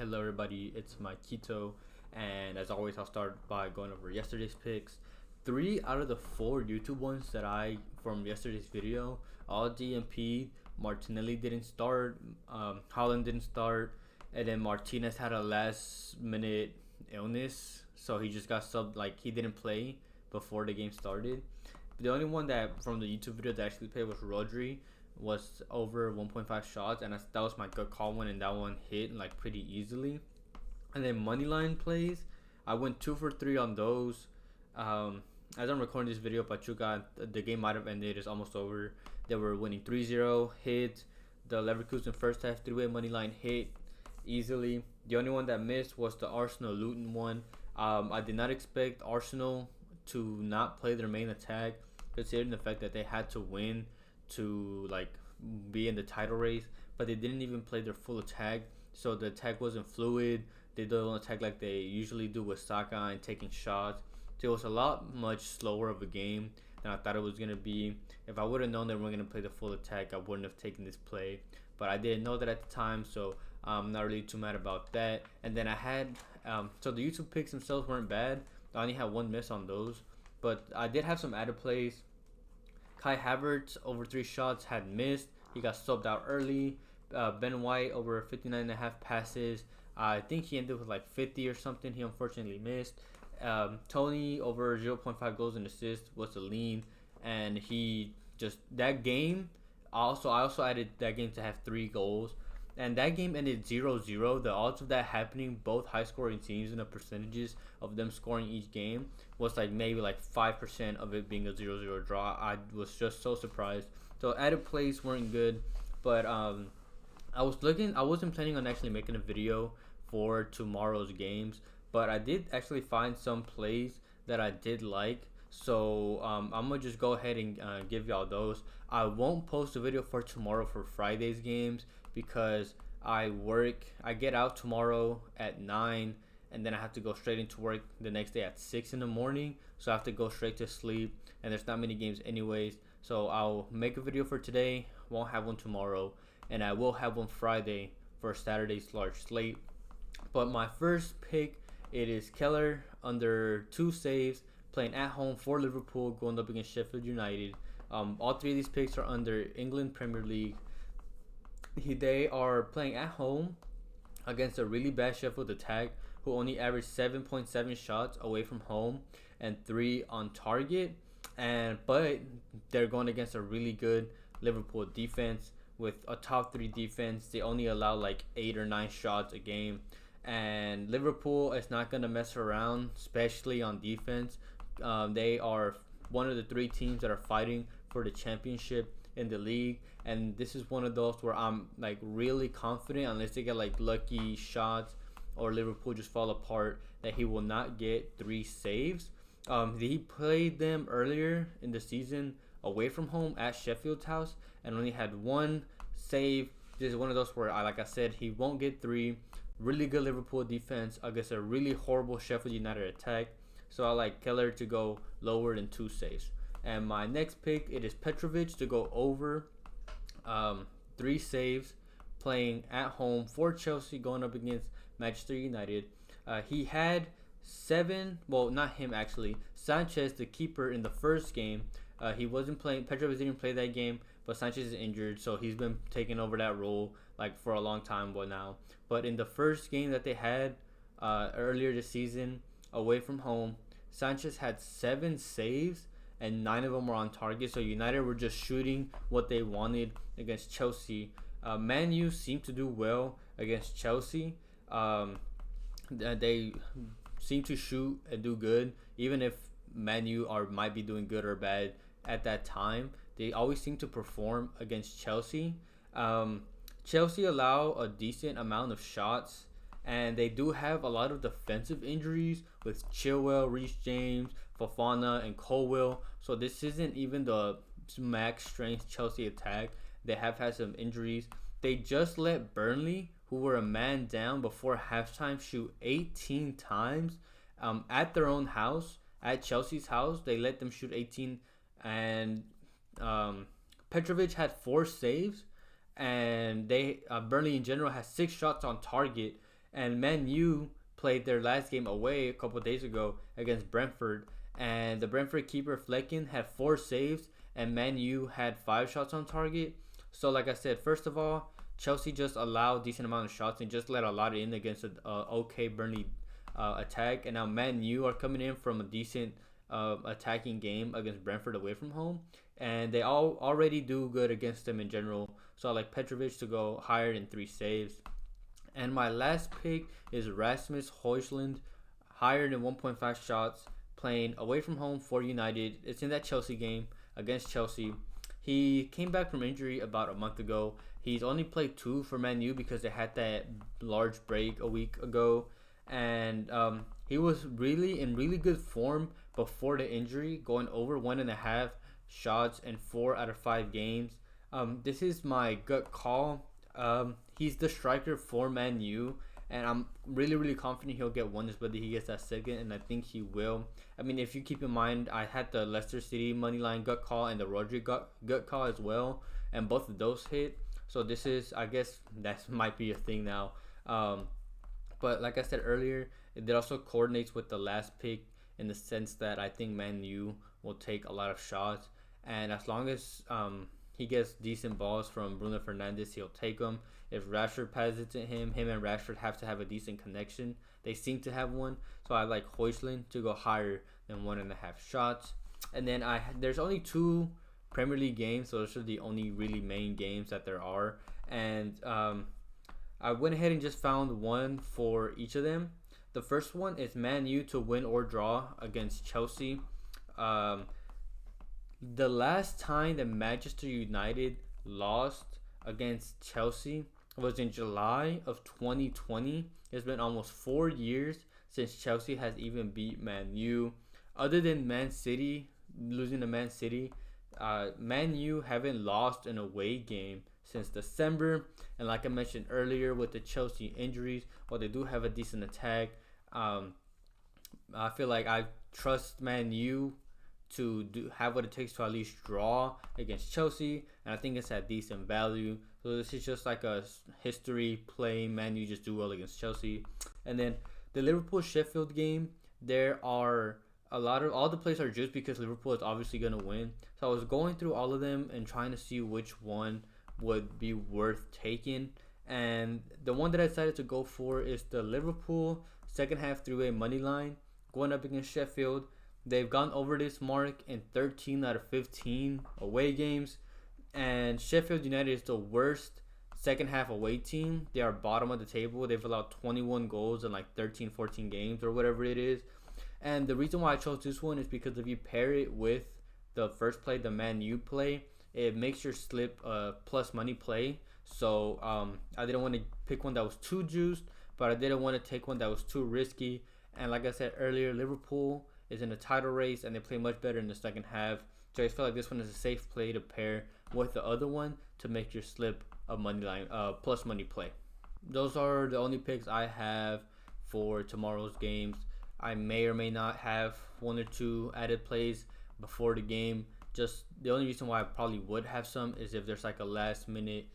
Hello, everybody. It's Maikito, and as always, I'll start by going over yesterday's picks. Three out of the four YouTube ones that I from yesterday's video, all DMP. Martinelli didn't start. Holland didn't start, and then Martinez had a last-minute illness, so he just got subbed. Like he didn't play before the game started. The only one that from the YouTube video that actually played was Rodri, was over 1.5 shots, and that was my gut call one, and that one hit like pretty easily. And then moneyline plays, I went 2 for 3 on those. As I'm recording this video, Pachuca, the game might have ended. It's almost over. They were winning 3-0, hit. The Leverkusen first half 3-way moneyline hit easily. The only one that missed was the Arsenal Luton one. I did not expect Arsenal to not play their main attack, considering the fact that they had to win to like be in the title race, but they didn't even play their full attack, so the attack wasn't fluid. They don't attack like they usually do with Saka and taking shots. So it was a lot much slower of a game than I thought it was gonna be. If I would have known they weren't gonna play the full attack, I wouldn't have taken this play, but I didn't know that at the time, so I'm not really too mad about that. And then I had so the YouTube picks themselves weren't bad. I only had one miss on those, but I did have some added plays. Kai Havertz over 3 shots had missed. He got subbed out early. Ben White over 59.5 passes. I think he ended with like 50 or something. He unfortunately missed. Tony over 0.5 goals and assists was a lean, and he just that game. I also added that game to have 3 goals, and that game ended 0-0. The odds of that happening, both high scoring teams, and the percentages of them scoring each game was like maybe like 5% of it being a 0-0 draw. I was just so surprised. So added plays weren't good, but I wasn't planning on actually making a video for tomorrow's games, but I did actually find some plays that I did like. So I'm gonna just go ahead and give y'all those. I won't post a video for tomorrow for Friday's games because I get out tomorrow at 9, and then I have to go straight into work the next day at 6 in the morning. So I have to go straight to sleep, and there's not many games anyways. So I'll make a video for today, won't have one tomorrow, and I will have one Friday for Saturday's large slate. But my first pick, it is Keller under 2 saves, playing at home for Liverpool, going up against Sheffield United. All 3 of these picks are under England Premier League. They are playing at home against a really bad Sheffield attack, who only averaged 7.7 shots away from home and 3 on target. But they're going against a really good Liverpool defense with a top 3 defense. They only allow like 8 or 9 shots a game, and Liverpool is not gonna mess around, especially on defense. They are one of the 3 teams that are fighting for the championship in the league, and this is one of those where I'm like really confident, unless they get like lucky shots or Liverpool just fall apart, that he will not get 3 saves. He played them earlier in the season away from home at Sheffield's house and only had 1 save. This is one of those where, like I said, he won't get 3. Really good Liverpool defense against a really horrible Sheffield United attack. So I like Keller to go lower than 2 saves. And my next pick, it is Petrovic to go over 3 saves, playing at home for Chelsea, going up against Manchester United. He had 7, well, not him actually, Sanchez, the keeper, in the first game. He wasn't playing, Petrovic didn't play that game, but Sanchez is injured, so he's been taking over that role like for a long time now. But in the first game that they had earlier this season, away from home, Sanchez had 7 saves, and 9 of them were on target. So United were just shooting what they wanted against Chelsea. Man U seemed to do well against Chelsea. They seem to shoot and do good, even if Man U might be doing good or bad at that time. They always seem to perform against Chelsea. Chelsea allow a decent amount of shots, and they do have a lot of defensive injuries with Chilwell, Reece James, Fofana, and Colwill. So this isn't even the max strength Chelsea attack. They have had some injuries. They just let Burnley, who were a man down before halftime, shoot 18 times at their own house, at Chelsea's house. They let them shoot 18, and Petrovic had 4 saves, and Burnley in general has 6 shots on target, And Man U played their last game away a couple of days ago against Brentford, and the Brentford keeper Flecken had 4 saves, and Man U had 5 shots on target. So, like I said, first of all, Chelsea just allowed decent amount of shots and just let a lot in against an okay Burnley attack. And now Man U are coming in from a decent attacking game against Brentford away from home, and they all already do good against them in general. So I like Petrovic to go higher than 3 saves. And my last pick is Rasmus Højlund, higher than 1.5 shots, playing away from home for United. It's in that Chelsea game against Chelsea. He came back from injury about a month ago. He's only played 2 for Man U because they had that large break a week ago. And he was really in really good form before the injury, going over 1.5 shots in 4 out of 5 games. This is my gut call. He's the striker for Man U, and I'm really, really confident he'll get one, whether he gets that second, and I think he will. I mean, if you keep in mind, I had the Leicester City moneyline gut call and the Rodri gut call as well, and both of those hit. So this is, I guess, that might be a thing now. But like I said earlier, it also coordinates with the last pick in the sense that I think Man U will take a lot of shots, and as long as he gets decent balls from Bruno Fernandes, he'll take them. If Rashford passes it to him and Rashford have to have a decent connection. They seem to have one, so I like Højlund to go higher than 1.5 shots. And then there's only 2 Premier League games, so those are the only really main games that there are. And I went ahead and just found one for each of them. The first one is Man U to win or draw against Chelsea. The last time that Manchester United lost against Chelsea was in July of 2020. It's been almost 4 years since Chelsea has even beat Man U. Other than Man City, losing to Man City, Man U haven't lost an away game since December. And like I mentioned earlier with the Chelsea injuries, while they do have a decent attack, I feel like I trust Man U to have what it takes to at least draw against Chelsea, and I think it's at decent value. So this is just like a history play. Man U just do well against Chelsea. And then the Liverpool Sheffield game, there are all the plays are just because Liverpool is obviously gonna win. So I was going through all of them and trying to see which one would be worth taking. And the one that I decided to go for is the Liverpool second half 3-way money line going up against Sheffield. They've gone over this mark in 13 out of 15 away games. And Sheffield United is the worst second half away team. They are bottom of the table. They've allowed 21 goals in like 13, 14 games or whatever it is. And the reason why I chose this one is because if you pair it with the first play, the Man U play, it makes your slip plus money play. So I didn't want to pick one that was too juiced, but I didn't want to take one that was too risky. And like I said earlier, Liverpool is in a title race and they play much better in the second half. So I just feel like this one is a safe play to pair with the other one to make your slip a money line plus money play. Those are the only picks I have for tomorrow's games. I may or may not have 1 or 2 added plays before the game. Just the only reason why I probably would have some is if there's like a last minute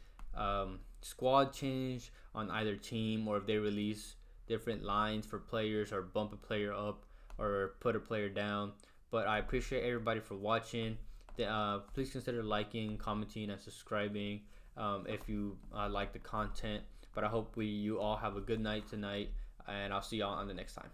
squad change on either team, or if they release different lines for players or bump a player up or put a player down. But I appreciate everybody for watching. Please consider liking, commenting, and subscribing if you like the content. But I hope you all have a good night tonight, and I'll see y'all on the next time.